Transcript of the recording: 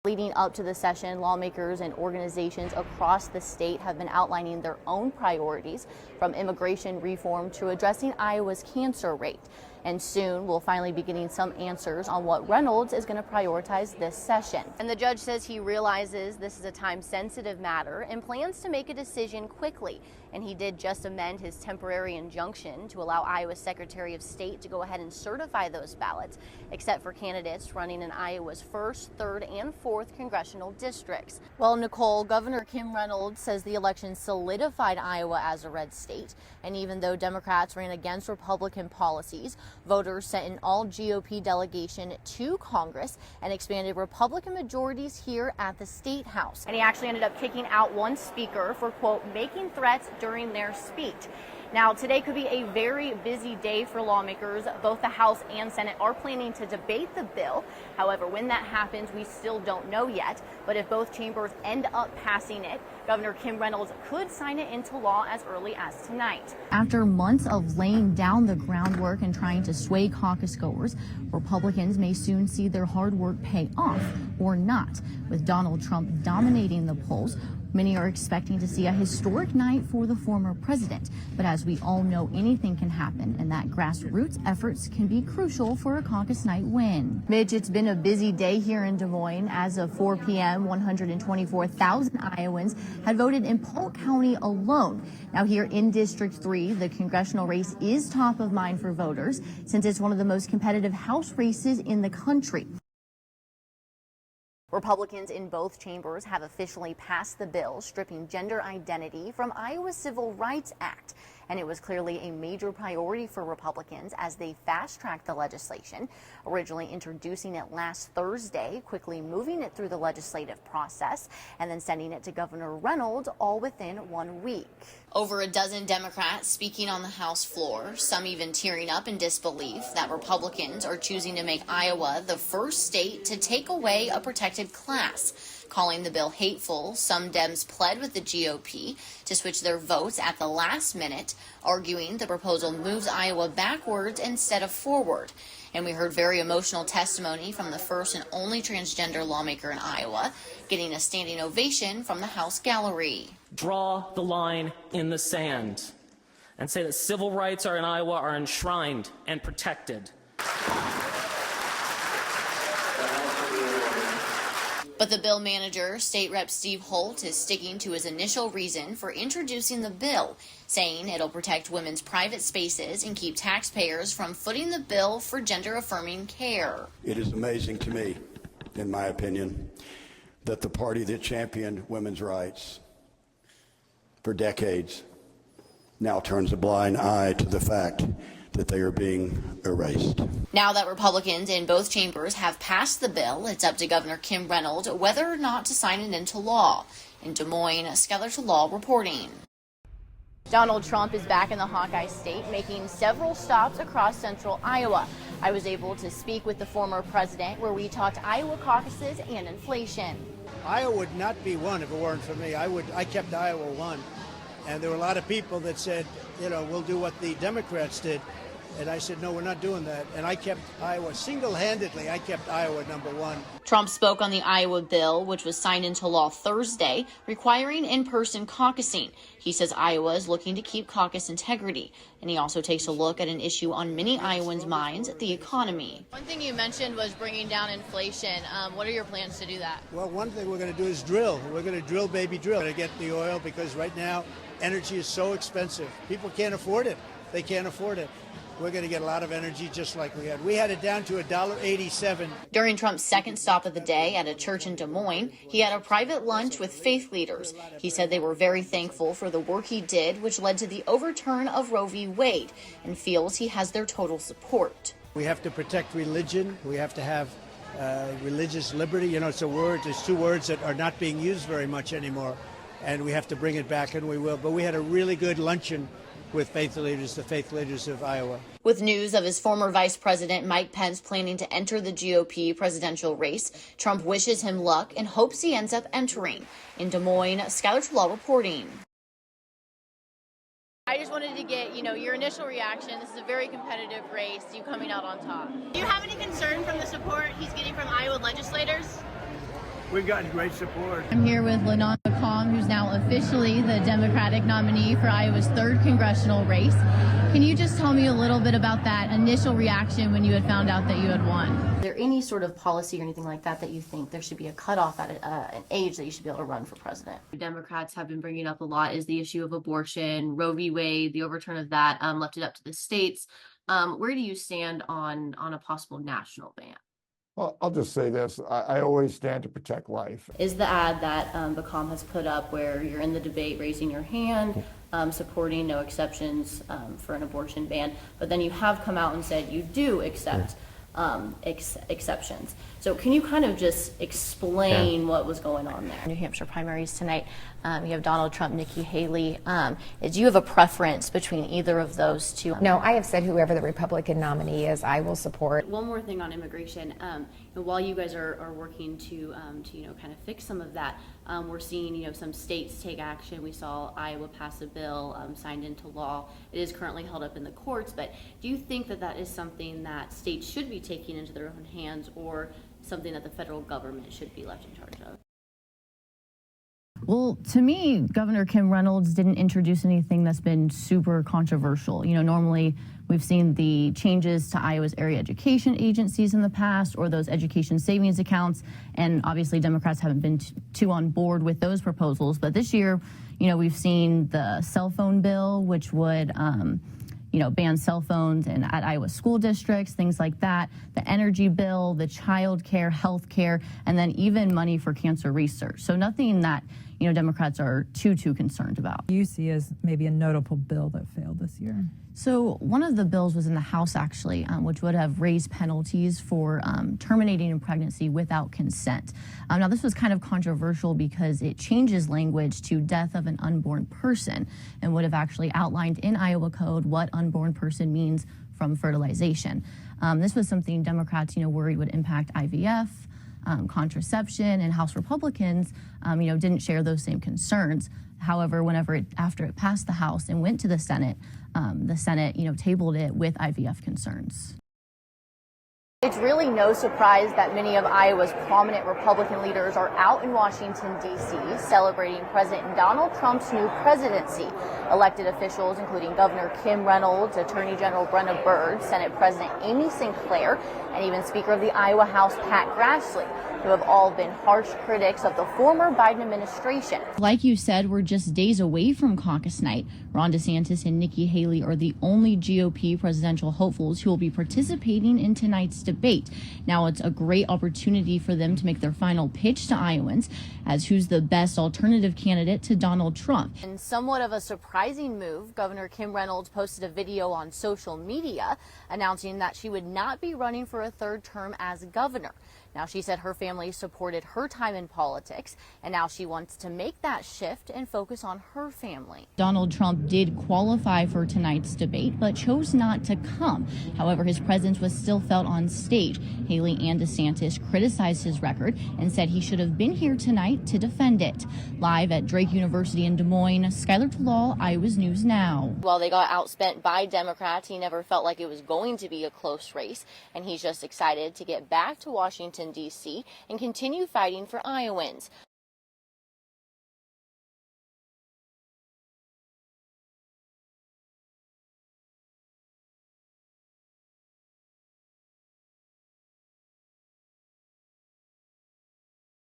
Leading up to the session, lawmakers and organizations across the state have been outlining their own priorities, from immigration reform to addressing Iowa's cancer rate. And soon we'll finally be getting some answers on what Reynolds is going to prioritize this session. And the judge says he realizes this is a time-sensitive matter and plans to make a decision quickly. And he did just amend his temporary injunction to allow Iowa's Secretary of State to go ahead and certify those ballots, except for candidates running in Iowa's 1st, 3rd, and 4th congressional districts. Well, Nicole, Governor Kim Reynolds says the election solidified Iowa as a red state. And even though Democrats ran against Republican policies, voters sent an all GOP delegation to Congress and expanded Republican majorities here at the State House. And he actually ended up kicking out one speaker for, quote, making threats during their speech. Now, today could be a very busy day for lawmakers. Both the House and Senate are planning to debate the bill. However, when that happens, we still don't know yet. But if both chambers end up passing it, Governor Kim Reynolds could sign it into law as early as tonight. After months of laying down the groundwork and trying to sway caucus goers, Republicans may soon see their hard work pay off or not. With Donald Trump dominating the polls, many are expecting to see a historic night for the former president. But as we all know, anything can happen, and that grassroots efforts can be crucial for a caucus night win. Mitch, it's been a busy day here in Des Moines. As of 4 p.m., 124,000 Iowans had voted in Polk County alone. Now here in District 3, the congressional race is top of mind for voters since it's one of the most competitive House races in the country. Republicans in both chambers have officially passed the bill stripping gender identity from Iowa's Civil Rights Act. And it was clearly a major priority for Republicans as they fast-tracked the legislation, originally introducing it last Thursday, quickly moving it through the legislative process, and then sending it to Governor Reynolds all within 1 week. Over a dozen Democrats speaking on the House floor, some even tearing up in disbelief that Republicans are choosing to make Iowa the first state to take away a protected class. Calling the bill hateful, some Dems pled with the GOP to switch their votes at the last minute, arguing the proposal moves Iowa backwards instead of forward. And we heard very emotional testimony from the first and only transgender lawmaker in Iowa, getting a standing ovation from the House gallery. Draw the line in the sand and say that civil rights in Iowa are enshrined and protected. But the bill manager, State Rep Steve Holt, is sticking to his initial reason for introducing the bill, saying it'll protect women's private spaces and keep taxpayers from footing the bill for gender-affirming care. It is amazing to me, in my opinion, that the party that championed women's rights for decades now turns a blind eye to the fact that they are being erased. Now that Republicans in both chambers have passed the bill, it's up to Governor Kim Reynolds whether or not to sign it into law. In Des Moines, Skylar to Law reporting. Donald Trump is back in the Hawkeye State, making several stops across central Iowa. I was able to speak with the former president, where we talked Iowa caucuses and inflation. Iowa would not be one if it weren't for me. I kept Iowa one. And there were a lot of people that said, you know, we'll do what the Democrats did. And I said, no, we're not doing that. And I kept Iowa single-handedly. I kept Iowa #1. Trump spoke on the Iowa bill, which was signed into law Thursday, requiring in-person caucusing. He says Iowa is looking to keep caucus integrity. And he also takes a look at an issue on many Iowans' minds, the economy. One thing you mentioned was bringing down inflation. What are your plans to do that? Well, one thing we're going to do is drill. We're going to drill, baby, drill. We're going to get the oil because right now energy is so expensive. People can't afford it. They can't afford it. We're going to get a lot of energy just like we had. We had it down to $1.87. During Trump's second stop of the day at a church in Des Moines, he had a private lunch with faith leaders. He said they were very thankful for the work he did, which led to the overturn of Roe v. Wade, and feels he has their total support. We have to protect religion. We have to have religious liberty. You know, it's a word. There's two words that are not being used very much anymore, and we have to bring it back, and we will. But we had a really good luncheon with faith leaders, the faith leaders of Iowa. With news of his former Vice President Mike Pence planning to enter the GOP presidential race, Trump wishes him luck and hopes he ends up entering. In Des Moines, Skylar Tlaw reporting. I just wanted to get, your initial reaction. This is a very competitive race, you coming out on top. Do you have any concern from the support he's getting from Iowa legislators? we've gotten great support. I'm here with LaDonna McComb, who's now officially the Democratic nominee for Iowa's 3rd congressional race. Can you just tell me a little bit about that initial reaction when you had found out that you had won? Is there any sort of policy or anything like that that you think there should be a cutoff at an age that you should be able to run for president? Democrats have been bringing up a lot is the issue of abortion, Roe v. Wade, the overturn of that left it up to the states. Where do you stand on a possible national ban? Well, I'll just say this. I always stand to protect life. Is the ad that BACOM has put up where you're in the debate raising your hand, supporting no exceptions for an abortion ban, but then you have come out and said you do accept exceptions. So can you kind of just explain what was going on there? New Hampshire primaries tonight. You have Donald Trump, Nikki Haley. Do you have a preference between either of those two? No, I have said whoever the Republican nominee is, I will support. One more thing on immigration. While you guys are working to kind of fix some of that, we're seeing some states take action. We saw Iowa pass a bill signed into law. It is currently held up in the courts, but do you think that that is something that states should be taking into their own hands, or something that the federal government should be left in charge of? Well, to me, Governor Kim Reynolds didn't introduce anything that's been super controversial. Normally we've seen the changes to Iowa's area education agencies in the past, or those education savings accounts, and obviously Democrats haven't been too on board with those proposals. But this year, we've seen the cell phone bill, which would ban cell phones at Iowa school districts, things like that. The energy bill, the child care, health care, and then even money for cancer research. So nothing that, Democrats are too concerned about. You see as maybe a notable bill that failed this year? So one of the bills was in the House, actually, which would have raised penalties for terminating a pregnancy without consent. Now, this was kind of controversial because it changes language to death of an unborn person and would have actually outlined in Iowa code what unborn person means from fertilization. This was something Democrats, worried would impact IVF, contraception, and House Republicans, didn't share those same concerns. However, after it passed the House and went to the Senate, tabled it with IVF concerns. It's really no surprise that many of Iowa's prominent Republican leaders are out in Washington, D.C., celebrating President Donald Trump's new presidency. Elected officials, including Governor Kim Reynolds, Attorney General Brenna Bird, Senate President Amy Sinclair, and even Speaker of the Iowa House Pat Grassley, who have all been harsh critics of the former Biden administration. Like you said, we're just days away from caucus night. Ron DeSantis and Nikki Haley are the only GOP presidential hopefuls who will be participating in tonight's debate. Now, it's a great opportunity for them to make their final pitch to Iowans as who's the best alternative candidate to Donald Trump. In somewhat of a surprising move, Governor Kim Reynolds posted a video on social media announcing that she would not be running for a third term as governor. Now, she said her family supported her time in politics, and now she wants to make that shift and focus on her family. Donald Trump did qualify for tonight's debate, but chose not to come. However, his presence was still felt on stage. Haley and DeSantis criticized his record and said he should have been here tonight to defend it. Live at Drake University in Des Moines, Skylar Talal, Iowa's News Now. While they got outspent by Democrats, he never felt like it was going to be a close race, and he's just excited to get back to Washington, D.C. and continue fighting for Iowans.